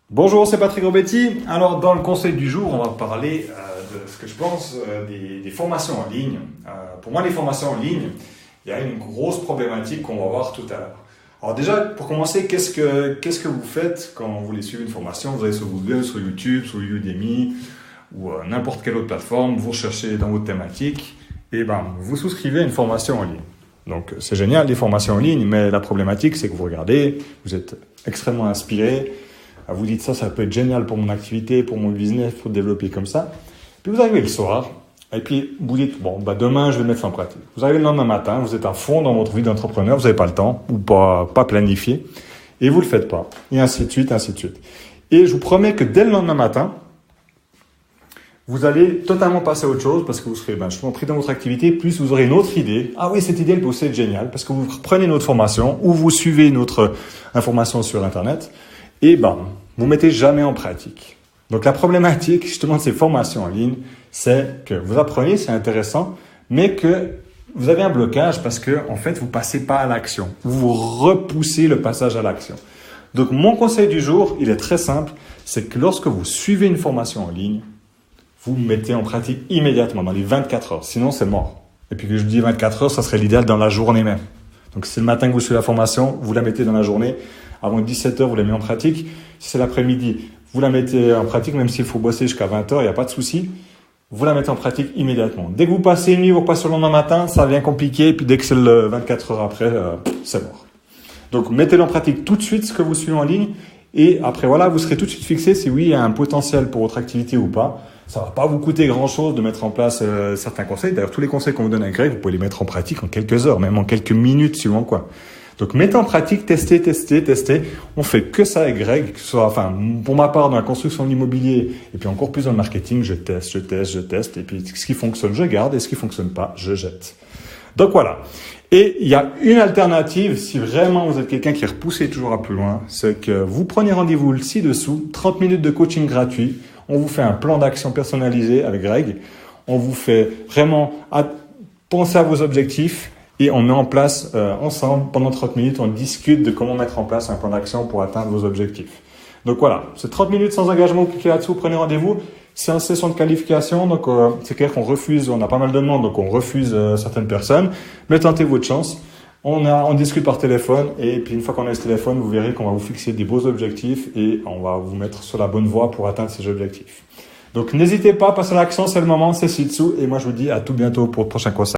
Bonjour, c'est Patrick Robetti. Alors, dans le conseil du jour, on va parler de ce que je pense des formations en ligne. Pour moi, les formations en ligne, il y a une grosse problématique qu'on va voir tout à l'heure. Alors déjà, pour commencer, qu'est-ce que vous faites quand vous voulez suivre une formation? Vous allez sur Google, sur YouTube, sur Udemy ou n'importe quelle autre plateforme, vous recherchez dans votre thématique et vous souscrivez à une formation en ligne. Donc, c'est génial, les formations en ligne, mais la problématique, c'est que vous regardez, vous êtes extrêmement inspiré. Vous dites ça peut être génial pour mon activité, pour mon business, pour développer comme ça. Puis vous arrivez le soir, et puis vous dites, demain, je vais mettre ça en pratique. Vous arrivez le lendemain matin, vous êtes à fond dans votre vie d'entrepreneur, vous n'avez pas le temps, ou pas planifié, et vous le faites pas. Et ainsi de suite, ainsi de suite. Et je vous promets que dès le lendemain matin, vous allez totalement passer à autre chose, parce que vous serez justement pris dans votre activité, plus vous aurez une autre idée. Ah oui, cette idée, elle peut aussi être géniale, parce que vous prenez une autre formation, ou vous suivez une autre information sur Internet, et vous mettez jamais en pratique. Donc la problématique justement de ces formations en ligne, c'est que vous apprenez, c'est intéressant, mais que vous avez un blocage parce que en fait vous passez pas à l'action. Vous repoussez le passage à l'action. Donc mon conseil du jour, il est très simple, c'est que lorsque vous suivez une formation en ligne, vous mettez en pratique immédiatement dans les 24 heures. Sinon c'est mort. Et puis que je dis 24 heures, ça serait l'idéal dans la journée même. Donc si c'est le matin que vous suivez la formation, vous la mettez dans la journée. Avant 17 heures, vous la mettez en pratique. Si c'est l'après-midi, vous la mettez en pratique, même s'il faut bosser jusqu'à 20 heures, il n'y a pas de souci. Vous la mettez en pratique immédiatement. Dès que vous passez une nuit, vous repassez le lendemain matin, ça devient compliqué. Et puis dès que c'est le 24 heures après, c'est mort. Donc mettez-le en pratique tout de suite, ce que vous suivez en ligne. Et après, vous serez tout de suite fixé si oui, il y a un potentiel pour votre activité ou pas. Ça va pas vous coûter grand-chose de mettre en place certains conseils. D'ailleurs, tous les conseils qu'on vous donne à Greg, vous pouvez les mettre en pratique en quelques heures, même en quelques minutes, suivant quoi. Donc, mettez en pratique, testez. On fait que ça avec Greg, que ce soit, pour ma part, dans la construction de l'immobilier, et puis encore plus dans le marketing, je teste. Et puis, ce qui fonctionne, je garde, et ce qui fonctionne pas, je jette. Donc, voilà. Et il y a une alternative, si vraiment vous êtes quelqu'un qui repousse toujours à plus loin, c'est que vous prenez rendez-vous ci-dessous, 30 minutes de coaching gratuit. On vous fait un plan d'action personnalisé avec Greg. On vous fait vraiment penser à vos objectifs. Et on met en place ensemble, pendant 30 minutes, on discute de comment mettre en place un plan d'action pour atteindre vos objectifs. Donc voilà, c'est 30 minutes sans engagement, vous cliquez là-dessous, prenez rendez-vous. C'est une session de qualification, donc c'est clair qu'on refuse, on a pas mal de demandes, donc on refuse certaines personnes. Mais tentez votre chance. On discute par téléphone et puis une fois qu'on a ce téléphone, vous verrez qu'on va vous fixer des beaux objectifs et on va vous mettre sur la bonne voie pour atteindre ces objectifs. Donc n'hésitez pas, passez à l'action, c'est le moment, c'est ci-dessous. Et moi je vous dis à tout bientôt pour le prochain conseil.